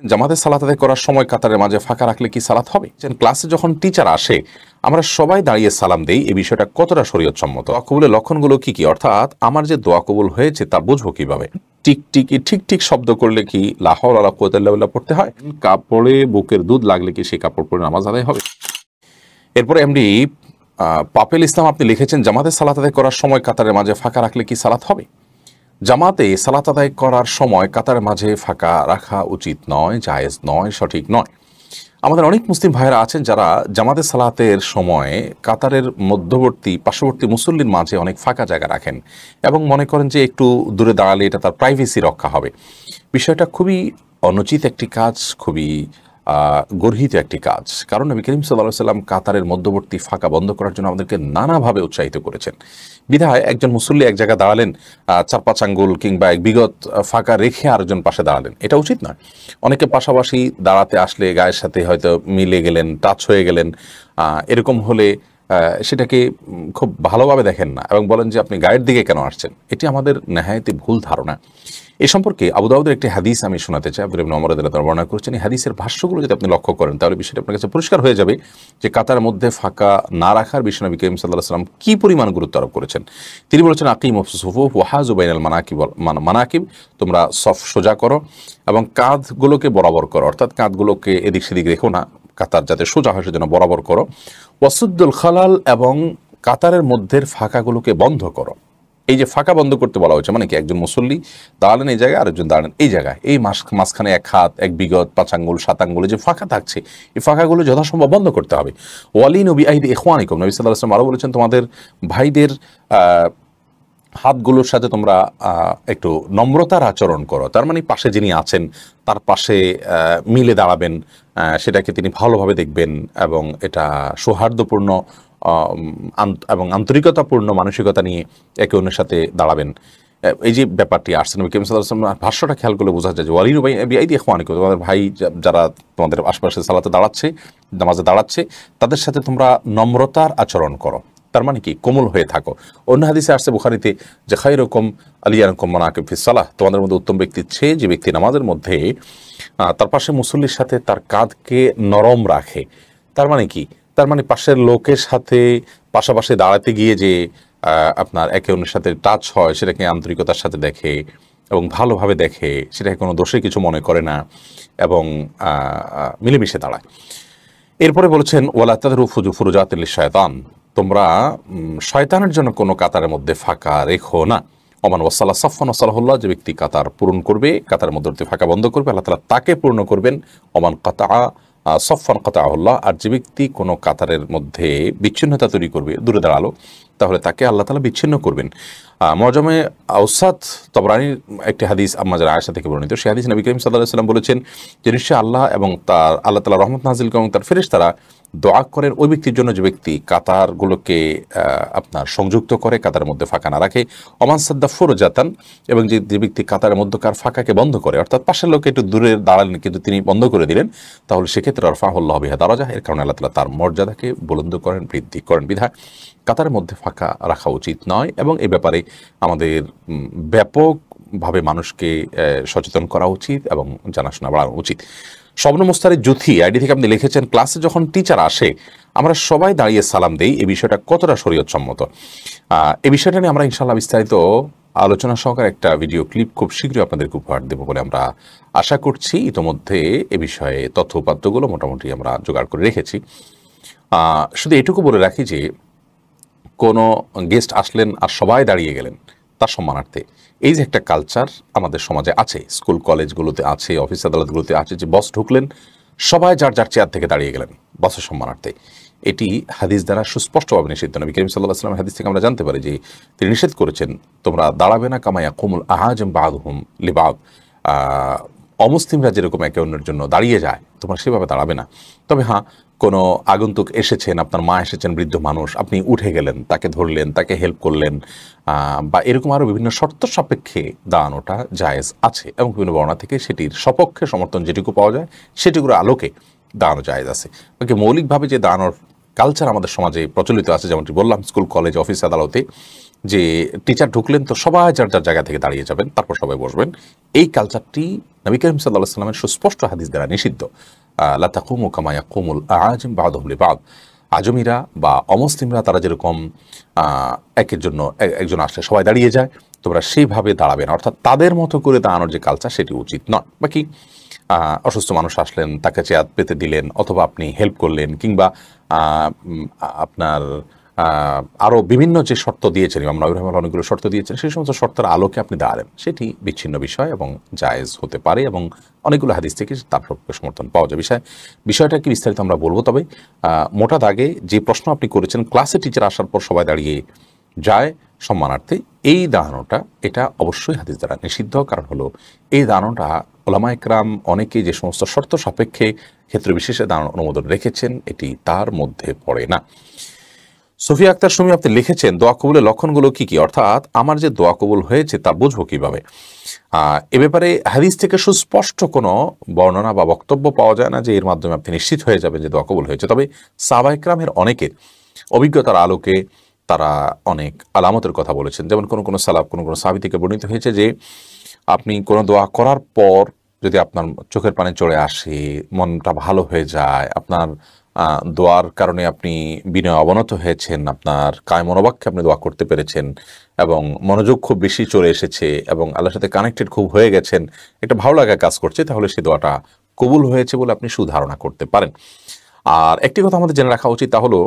জামাতে সালাত আদায় করার সময় কাতারের মাঝে ফাঁকা রাখলে কি সালাত হবে? ক্লাসে যখন টিচার আসে আমরা সবাই দাঁড়িয়ে সালাম দেই, এই বিষয়টা কতটা শরীয়তসম্মত? দোয়া কবুলের লক্ষণগুলো কি কি? অর্থাৎ আমার যে দোয়া কবুল হয়েছে তা বুঝবো কিভাবে? টিকটিকি ঠিক ঠিক শব্দ করলে কি লা হাওলা ওয়ালা কুওয়াতা ইল্লা বিল্লাহ পড়তে হয়? কাপড়ে বুকের দুধ লাগলে কি সেই কাপড় পরে নামাজ আদায় হবে? এরপরে এমডি পাপেল ইসলাম আপনি লিখেছেন, জামাতে সালাত আদায় করার সময় কাতারের মাঝে ফাঁকা রাখলে কি সালাত হবে? জামাতে সালাত আদায় করার সময় কাতারের মাঝে ফাঁকা রাখা উচিত নয়, জায়েজ নয়, সঠিক নয়। আমাদের অনেক মুসলিম ভাইয়েরা আছেন যারা জামাতে সালাতের সময় কাতারের মধ্যবর্তী পার্শ্ববর্তী মুসল্লির মাঝে অনেক ফাঁকা জায়গা রাখেন এবং মনে করেন যে একটু দূরে দাঁড়ালে এটা তার প্রাইভেসি রক্ষা হবে। বিষয়টা খুবই অনুচিত একটি কাজ, খুবই গর্হিত একটি কাজ। কারণ নবী করিম সাল্লাল্লাহু আলাইহি ওয়াসাল্লাম কাতারের মধ্যবর্তী ফাঁকা বন্ধ করার জন্য আমাদেরকে নানাভাবে উৎসাহিত করেছেন। বিধায় একজন মুসল্লি এক জায়গায় দাঁড়ালেন, ৪-৫ আঙ্গুল কিংবা এক বিগত ফাঁকা রেখে আরেকজন পাশে দাঁড়ালেন, এটা উচিত নয়। অনেকে পাশাপাশি দাঁড়াতে আসলে গায়ের সাথে হয়তো মিলে গেলেন, টাচ হয়ে গেলেন, এরকম হলে সেটাকে খুব ভালোভাবে দেখেন না এবং বলেন যে আপনি গায়ের দিকে কেন আসছেন। এটি আমাদের নেহায়েতি ভুল ধারণা। এ সম্পর্কে আবু দাউদের একটি হাদিস আমি শোনাতে চাই। আবু ইবনে ওমর রাদিয়াল্লাহু আনহু বর্ণনা করেছেন। এই হাদিসের ভাষ্যগুলো যদি আপনি লক্ষ্য করেন তাহলে বিষয়টা আপনার কাছে পরিষ্কার হয়ে যাবে যে কাতার মধ্যে ফাঁকা না রাখার বিষয়ে নবী করিম সাল্লাল্লাহু আলাইহি ওয়াসাল্লাম কি পরিমাণ গুরুত্ব আরোপ করেছেন। তিনি বলেছেন, আকিমুস সুফুফ ওয়া হাযু বাইনাল মানাকিব, তোমরা সফ সোজা করো এবং কাঁধগুলোকে বরাবর করো, অর্থাৎ কাঁধগুলোকে এদিক সেদিক রেখো না, কাতার যাতে সোজা হয় সেজন্য বরাবর করো। ওয়াসুদ্দুল খালাল, এবং কাতারের মধ্যের ফাঁকাগুলোকে বন্ধ করো। এই যে ফাঁকা বন্ধ করতে বলা হয়েছে মানে কি, একজন মুসল্লি দাঁড়ালেন এই জায়গায়, আরেকজন দাঁড়ালেন এই জায়গায়, এই মাঝখানে এক হাত, এক বিগত ৫ আঙ্গুল ৭ আঙ্গুলে যে ফাঁকা থাকছে এই ফাঁকাগুলো যথাসম্ভব বন্ধ করতে হবে। ওয়ালিনু বিআইদি ইখওয়ানিকুম, নবী সাল্লাল্লাহু আলাইহি ওয়াসাল্লাম আরও বলেছেন, তোমাদের ভাইদের হাতগুলোর সাথে তোমরা একটু নম্রতার আচরণ করো। তার মানে পাশে যিনি আছেন তার পাশে মিলে দাঁড়াবেন, সেটাকে তিনি ভালোভাবে দেখবেন এবং এটা সৌহার্দ্যপূর্ণ এবং আন্তরিকতাপূর্ণ মানসিকতা নিয়ে একে অন্যের সাথে দাঁড়াবেন। এই যে ব্যাপারটি আসছে নবী করিম সাল্লাল্লাহু আলাইহি ওয়াসাল্লাম ভাষ্যটা খেয়াল করলে বোঝা যায় যে ওয়ালিনু বিআইদি ইখওয়ানিকুম, তোমাদের ভাই যারা তোমাদের আশপাশে সালাতে দাঁড়াচ্ছে, নামাজে দাঁড়াচ্ছে, তাদের সাথে তোমরা নম্রতার আচরণ করো। তার মানে কি, কোমল হয়ে থাকো। অন্য হাদিসে আসছে বুখারীতে যে খায়রুকুম আলিয়াকুম মানাকিব ফিস সালাহ, তোমাদের মধ্যে উত্তম ব্যক্তি সে যে ব্যক্তি নামাজের মধ্যে তার পাশে মুসল্লির সাথে তার কাঁধকে নরম রাখে। তার মানে কি, তার মানে পাশের লোকের সাথে পাশাপাশি দাঁড়াতে গিয়ে যে আপনার একে অন্যের সাথে টাচ হয় সেটাকে আন্তরিকতার সাথে দেখে এবং ভালোভাবে দেখে, সেটাকে কোনো দোষে কিছু মনে করে না এবং মিলেমিশে দাঁড়ায়। এরপরে বলেছেন ওয়ালা তাদরু ফুরুজাতিল শায়তান, তোমরা শয়তানের জন্য কোনো কাতারের মধ্যে ফাঁকা রেখো না। ওমান ওয়াসাল্লা সাফান ওয়াসাল্লাহুল্লাহ, যে ব্যক্তি কাতার পূরণ করবে, কাতারের মধ্যে ফাঁকা বন্ধ করবে, আল্লাহ তাআলা তাকে পূর্ণ করবেন। ওমান কাতা সফান কাতাহুল্লাহ, আর যে ব্যক্তি কোনো কাতারের মধ্যে বিচ্ছিন্নতা তৈরি করবে, দূরে দাঁড়ালো, তাহলে তাকে আল্লাহ তাআলা বিচ্ছিন্ন করবেন। মুআজামে আওসাত তবরানির একটি হাদিস আম্মা জারা আয়েশা থেকে বর্ণিত, সেই হাদিস নবী করিম সাল্লাল্লাহু আলাইহি ওয়াসাল্লাম বলেছেন যে নিশ্চয় আল্লাহ এবং আল্লাহ তাআলা রহমত নাযিল করেন এবং তার ফেরেশতারা দোয়া করেন ওই ব্যক্তির জন্য যে ব্যক্তি কাতারগুলোকে আপনার সংযুক্ত করে, কাতারের মধ্যে ফাঁকা না রাখে। ওমান সাদ্দা ফুরজাতান, এবং যে ব্যক্তি কাতারের মধ্যকার ফাঁকাকে বন্ধ করে, অর্থাৎ পাশের লোকে একটু দূরে দাঁড়ালেন কিন্তু তিনি বন্ধ করে দিলেন, তাহলে সেক্ষেত্রে রফাহুল্লাহ বিহা দারাজা, এর কারণে আল্লাহ তাআলা তার মর্যাদাকে বুলন্দ করেন, বৃদ্ধি করেন। বিধায় কাতারের মধ্যে ফাঁকা রাখা উচিত নয় এবং এ ব্যাপারে আমাদের ব্যাপকভাবে মানুষকে সচেতন করা উচিত এবং জানাশোনা বাড়ানো উচিত। স্বপ্ন মুস্তারিদ জুথি আইডি থেকে আপনি লিখেছেন, ক্লাসে যখন টিচার আসে আমরা সবাই দাঁড়িয়ে সালাম দেই, এই বিষয়টা কতটা শরীয়তসম্মত? এই বিষয়টা নিয়ে আমরা ইনশাআল্লাহ বিস্তারিত আলোচনা সহকারে একটা ভিডিও ক্লিপ খুব শীঘ্রই আপনাদেরকে উপহার দেবো বলে আমরা আশা করছি। ইতোমধ্যে এ বিষয়ে তথ্য উপাত্তগুলো মোটামুটি আমরা জোগাড় করে রেখেছি। শুধু এটুকু বলে রাখি যে কোনো গেস্ট আসলেন আর সবাই দাঁড়িয়ে গেলেন তার সম্মানার্থে, এই যে একটা কালচার আমাদের সমাজে আছে, স্কুল কলেজগুলোতে আছে, অফিস আদালতগুলোতে আছে, যে বস ঢুকলেন সবাই যার যার চেয়ার থেকে দাঁড়িয়ে গেলেন বসের সম্মানার্থে, এটি হাদিস দ্বারা সুস্পষ্টভাবে নিষিদ্ধ। নবী করিম সাল্লাল্লাহু আলাইহি ওয়াসাল্লাম হাদিস থেকে আমরা জানতে পারি যে তিনি নিষেধ করেছেন, তোমরা দাঁড়াবে না কামা ইয়াকুমুল আহাজাম বা'দুহুম লিবা'দ, অমুসলিমরা যেরকম একে অন্যের জন্য দাঁড়িয়ে যায় তোমরা সেভাবে দাঁড়াবে না। তবে হ্যাঁ, কোনো আগন্তুক এসেছেন, আপনার মা এসেছেন, বৃদ্ধ মানুষ, আপনি উঠে গেলেন, তাকে ধরলেন, তাকে হেল্প করলেন, বা এরকম আরও বিভিন্ন শর্ত সাপেক্ষে দাঁড়ানোটা জায়েজ আছে এবং বিভিন্ন বর্ণনা থেকে সেটির সপক্ষে সমর্থন যেটুকু পাওয়া যায় সেটুকুর আলোকে দাঁড়ানো জায়েজ আছে। বাকি মৌলিকভাবে যে দাঁড়ানোর কালচার আমাদের সমাজে প্রচলিত আছে, যেমনটি বললাম স্কুল কলেজ অফিস আদালতে, যে টিচার ঢুকলেন তো সবাই যার যার জায়গা থেকে দাঁড়িয়ে যাবেন, তারপর সবাই বসবেন, এই কালচারটি নবী করিম সাল্লাল্লাহু আলাইহি ওয়াসাল্লামের সুস্পষ্ট হাদিস দ্বারা নিষিদ্ধ। লা তাকুমু কামা ইয়াকুমুল আআজিম বা'দুহুম লিবা'দ, আজমিরা বা অমুসলিমরা তারা যেরকম একের জন্য একজন আসলে সবাই দাঁড়িয়ে যায়, তোমরা সেইভাবে দাঁড়াবে না, অর্থাৎ তাদের মতো করে দাঁড়ানোর যে কালচার সেটি উচিত নয়। বাকি অসুস্থ মানুষ আসলেন, তাকে চেয়ার পেতে দিলেন, অথবা আপনি হেল্প করলেন, কিংবা আপনার আরও বিভিন্ন যে শর্ত দিয়েছেন, ইমাম নবী রাহিমাহুল্লাহ অনেকগুলো শর্ত দিয়েছেন, সেই সমস্ত শর্তের আলোকে আপনি দাঁড়ালেন, সেটি বিচ্ছিন্ন বিষয় এবং জায়েজ হতে পারে, এবং অনেকগুলো হাদিস থেকে তার পক্ষে সমর্থন পাওয়া যায়। বিষয়টা কি বিস্তারিত আমরা বলবো, তবে মোটা দাগে যে প্রশ্ন আপনি করেছেন, ক্লাসে টিচার আসার পর সবাই দাঁড়িয়ে যায় সম্মানার্থে, এই দাঁড়ানোটা এটা অবশ্যই হাদিস দ্বারা নিষিদ্ধ। কারণ হলো এই দাঁড়ানোটা ওলামায়ে কেরাম অনেকেই যে সমস্ত শর্ত সাপেক্ষে ক্ষেত্র বিশেষে দাঁড়ানোর অনুমোদন রেখেছেন, এটি তার মধ্যে পড়ে না। সুফিয়া আক্তার সুমি আপনি লিখেছেন, দোয়া কবুলের লক্ষণগুলো কি কি, অর্থাৎ আমার যে দোয়া কবুল হয়েছে তা বুঝবো কিভাবে? এ ব্যাপারে হাদিস থেকে সুস্পষ্ট কোনো বর্ণনা বা বক্তব্য পাওয়া যায় না যে এর মাধ্যমে আপনি নিশ্চিত হয়ে যাবেন যে দোয়া কবুল হয়েছে। তবে সাহাবায়ে কেরামের অনেকের অভিজ্ঞতার আলোকে তারা অনেক আলামতের কথা বলেছেন। যেমন কোনো সালাফ, কোনো সাহাবী থেকে বর্ণিত হয়েছে যে আপনি কোনো দোয়া করার পর যদি আপনার চোখের পানি চলে আসে, মনটা ভালো হয়ে যায়, আপনার দোয়ার কারণে আপনি বিনয় অবনত হয়েছেন, আপনার কায় মনোবাক্যে আপনি দোয়া করতে পেরেছেন, এবং মনোযোগ খুব বেশি চলে এসেছে, এবং আল্লাহর সাথে কানেক্টেড খুব হয়ে গেছেন, একটা ভালো লাগা কাজ করছে, তাহলে সেই দোয়াটা কবুল হয়েছে বলে আপনি সুধারণা করতে পারেন। আর একটি কথা আমাদের জেনে রাখা উচিত, তা হলো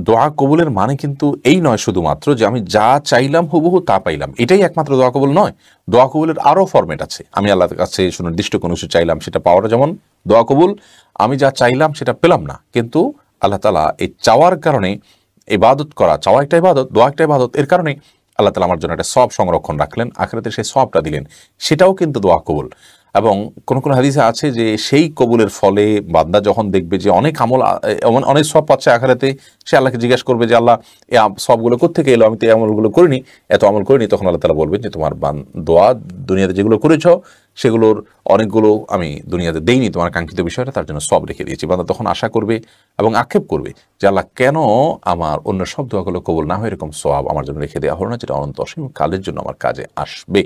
দোয়া কবুলের মানে কিন্তু এই নয় শুধুমাত্র যে আমি যা চাইলাম হুবহু তা পাইলাম, এটাই একমাত্র দোয়া কবুল নয়। দোয়া কবুলের আরও ফরম্যাট আছে। আমি আল্লাহর কাছে সুনির্দিষ্ট কোনো কিছু চাইলাম, সেটা পাওয়াটা যেমন দোয়া কবুল, আমি যা চাইলাম সেটা পেলাম না, কিন্তু আল্লাহ তাআলা এই চাওয়ার কারণে ইবাদত করা, চাওয়া একটা ইবাদত, দোয়া একটা ইবাদত, এর কারণে আল্লাহ তাআলা আমার জন্য একটা সওয়াব সংরক্ষণ রাখলেন, আখিরাতে সেই সওয়াবটা দিলেন, সেটাও কিন্তু দোয়া কবুল। এবং কোন হাদিসে আছে যে সেই কবুলের ফলে বান্দা যখন দেখবে যে অনেক আমল, অনেক সওয়াব পাচ্ছে আখিরাতে, সে আল্লাহকে জিজ্ঞেস করবে যে আল্লাহ এই সওয়াবগুলো কোত্থেকে এলো, আমি তো এই আমলগুলো করিনি, এত আমল করিনি। তখন আল্লাহ তাআলা বলবেন যে তোমার দোয়া দুনিয়াতে যেগুলো করেছ সেগুলোর অনেকগুলো আমি দুনিয়াতে দেইনি, তোমার কাঙ্ক্ষিত বিষয়টা, তার জন্য সওয়াব রেখে দিয়েছি। বান্দা তখন আশা করবে এবং আক্ষেপ করবে যে আল্লাহ কেন আমার অন্য সব দোয়াগুলো কবুল না হয় এরকম সওয়াব আমার জন্য রেখে দেওয়া হলো না, যেটা অনন্ত অসীম কালের জন্য আমার কাজে আসবে।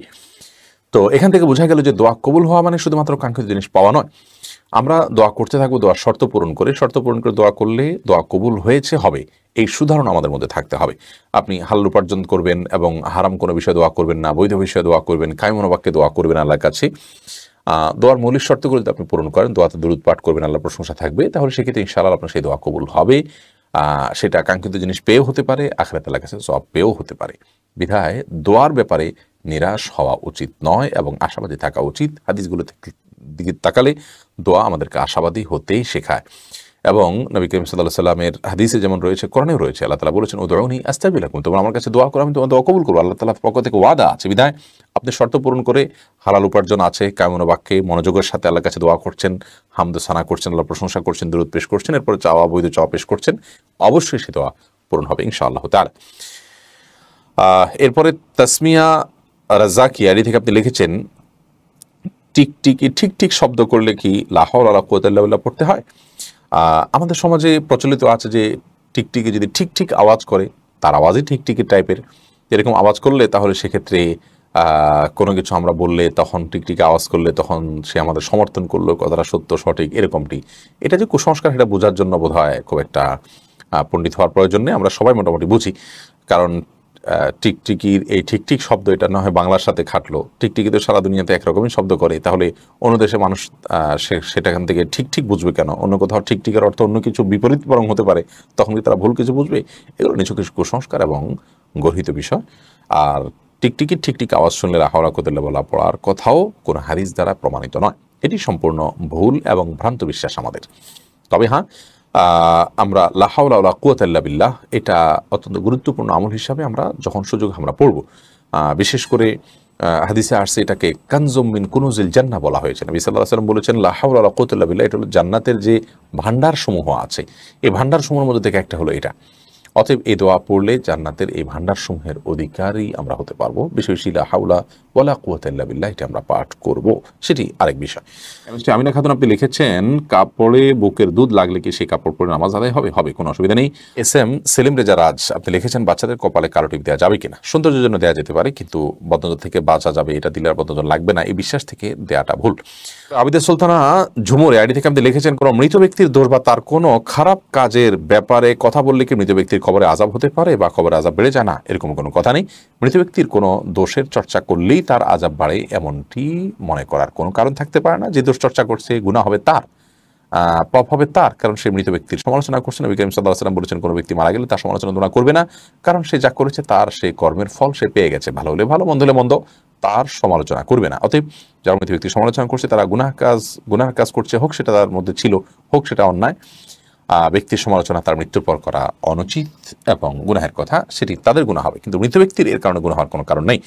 তো এখান থেকে বোঝা গেল যে দোয়া কবুল হওয়া মানে শুধুমাত্র কাঙ্ক্ষিত জিনিস পাওয়া নয়। আমরা দোয়া করতে থাকবো, দোয়ার শর্ত পূরণ করে দোয়া করলে দোয়া কবুল হয়েছে হবে, এই সুধারণা আমাদের মধ্যে থাকতে হবে। আপনি হালাল উপার্জন করবেন এবং হারাম কোনো বিষয়ে দোয়া করবেন না, বৈধ বিষয়ে দোয়া করবেন, কায় মনোবাক্যে দোয়া করবেন আল্লাহর কাছে। দোয়ার মৌলিক শর্তগুলো যদি আপনি পূরণ করেন, দোয়াতে দুরূদ পাঠ করবেন, আল্লাহর প্রশংসা থাকবে, তাহলে সেক্ষেত্রে ইনশাআল্লাহ আপনার সেই দোয়া কবুল হবে। সেটা কাঙ্ক্ষিত জিনিস পেয়েও হতে পারে, আখিরাতে আল্লাহর কাছে সওয়াব পেয়েও হতে পারে। বিধায় দোয়ার ব্যাপারে নিরাশ হওয়া উচিত নয় এবং আশাবাদী থাকা উচিত। হাদিসগুলো দিকে তাকালে দোয়া আমাদেরকে আশাবাদী হতেই শেখায়। এবং নবী করিম সাল্লাল্লাহু আলাইহি ওয়াসাল্লামের হাদিসে যেমন রয়েছে, কোরআনেও রয়েছে, আল্লাহ তাআলা বলেছেন উদউনি আস্তাজিব লাকুম, তোমরা আমার কাছে দোয়া করো, আমি তোমার দোয়া কবুল করব। আল্লাহ তাআলার পক্ষ থেকে ওয়াদা আছে। বিধায় আপনি শর্ত পূরণ করে হালাল উপার্জন আছে, কায়মন বাক্যে মনোযোগের সাথে আল্লাহর কাছে দোয়া করছেন, হামদ সানা করছেন, আল্লাহর প্রশংসা করছেন, দরুদ পেশ করছেন, এরপর চাওয়া বৈধ চাওয়া পেশ করছেন, অবশ্যই সে দোয়া পূরণ হবে ইনশাআল্লাহ তাআলা। এরপরে তাসমিয়া রাজ্জাকি আলী থেকে আপনি লিখেছেন, টিকটিকি ঠিক ঠিক শব্দ করলে কি লা হাওলা ওয়ালা কুওয়াতা ইল্লা বিল্লাহ পড়তে হয়? আমাদের সমাজে প্রচলিত আছে যে টিকটিকি যদি ঠিক ঠিক আওয়াজ করে, তার আওয়াজই টিকটিকি টাইপের, এরকম আওয়াজ করলে তাহলে সেক্ষেত্রে কোনো কিছু আমরা বললে, তখন টিকটিকি আওয়াজ করলে তখন সে আমাদের সমর্থন করলো, কথাটা সত্য সঠিক, এরকমটি। এটা যে কুসংস্কার, সেটা বোঝার জন্য বোধ হয় খুব একটা পণ্ডিত হওয়ার প্রয়োজন নেই, আমরা সবাই মোটামুটি বুঝি। কারণ টিকটিকির এই ঠিক ঠিক শব্দ, এটা না হয় বাংলার সাথে খাটলো, টিকটিকি তো সারা দুনিয়াতে একরকমই শব্দ করে, তাহলে অন্য দেশে মানুষ সেটাখান থেকে ঠিক ঠিক বুঝবে কেন? অন্য কোথাও ঠিকঠিকের অর্থ অন্য কিছু বিপরীত বরং হতে পারে, তখন কি তারা ভুল কিছু বুঝবে? এগুলো নিছক কিছু কুসংস্কার এবং গর্হিত বিষয়। আর টিকটিকির ঠিক ঠিক আওয়াজ শুনলে লা হাওলা ওয়ালা কুওয়াতা ইল্লা বিল্লাহ পড়ার কথাও কোনো হাদিস দ্বারা প্রমাণিত নয়। এটি সম্পূর্ণ ভুল এবং ভ্রান্ত বিশ্বাস আমাদের। তবে হ্যাঁ, আমরা লা হাওলা ওয়ালা কুওয়াতা ইল্লা বিল্লাহ এটা অত্যন্ত গুরুত্বপূর্ণ আমল হিসাবে আমরা যখন সুযোগ আমরা পড়ব। বিশেষ করে হাদিসে আসছে এটাকে কানজুম মিন কুনুজিল জান্নাহ বলা হয়েছে। নবী সাল্লাল্লাহু আলাইহি ওয়াসাল্লাম বলেছেন লা হাওলা ওয়ালা কুওয়াতা ইল্লা বিল্লাহ, এটা হলো জান্নাতের যে ভান্ডার সমূহ আছে, এই ভান্ডার সমূহের মধ্যে থেকে একটা হলো এটা। অতএব এই দোয়া পড়লে জান্নাতের এই ভান্ডারসমূহের অধিকারী আমরা হতে পারবো। বিষয় শিলা হাউলা ওয়ালা কুওয়াতা ইল্লা বিল্লাহ, এটা আমরা পাঠ করব, সেটি আরেক বিষয়। আমিনা খাতুন আপনি লিখেছেন, কাপড়ে বুকের দুধ লাগলে কি সেই কাপড় পরে নামাজ আদায় হবে? হবে, কোনো অসুবিধা নেই। এস এম সেলিম রেজা রাজ আপনি লিখেছেন, বাচ্চাদের কপালে কালো টিপ দেওয়া যাবে কিনা? সৌন্দর্যের জন্য দেওয়া যেতে পারে, কিন্তু বদনজর থেকে বাঁচা যাবে, এটা দিলে আর বদনজর লাগবে না, এই বিশ্বাস থেকে দেওয়াটা ভুল। আবিদের সুলতানা ঝুমুর আইডি থেকে আপনি লিখেছেন, কোনো মৃত ব্যক্তির দোষ বা তার কোনো খারাপ কাজের ব্যাপারে কথা বললে কি মৃত ব্যক্তির খবরে আযাব হতে পারে বা খবরে আযাব বেড়ে যায়? না, এরকম কোনো কথা নেই। মৃত ব্যক্তির কোনো দোষের চর্চা করলেই তার আযাব বাড়ে এমনটি মনে করার কোনো কারণ থাকতে পারে না। যে দোষ চর্চা করছে গুনাহ হবে তার, পাপ হবে তার, কারণ সে মৃত ব্যক্তির সমালোচনা করছে। নবী করিম সাল্লাল্লাহু আলাইহি ওয়াসাল্লাম বলেছেন, কোনো ব্যক্তি মারা গেলে তার সমালোচনা তোমরা করবে না, কারণ সে যা করেছে তার সেই কর্মের ফল সে পেয়ে গেছে, ভালো হলে ভালো, মন্দ হলে মন্দ, তার সমালোচনা করবে না। অতএব যারা মৃত ব্যক্তির সমালোচনা করছে তারা গুনাহ কাজ করছে, হোক সেটা তার মধ্যে ছিল, হোক সেটা অন্যায়। ব্যক্তির সমালোচনা তার মৃত্যুর পর করা অনুচিত এবং গুনাহের কথা, সেটি তাদের গুনাহ হবে, কিন্তু মৃত ব্যক্তির এর কারণে গুনাহ হওয়ার কোনো কারণ নেই।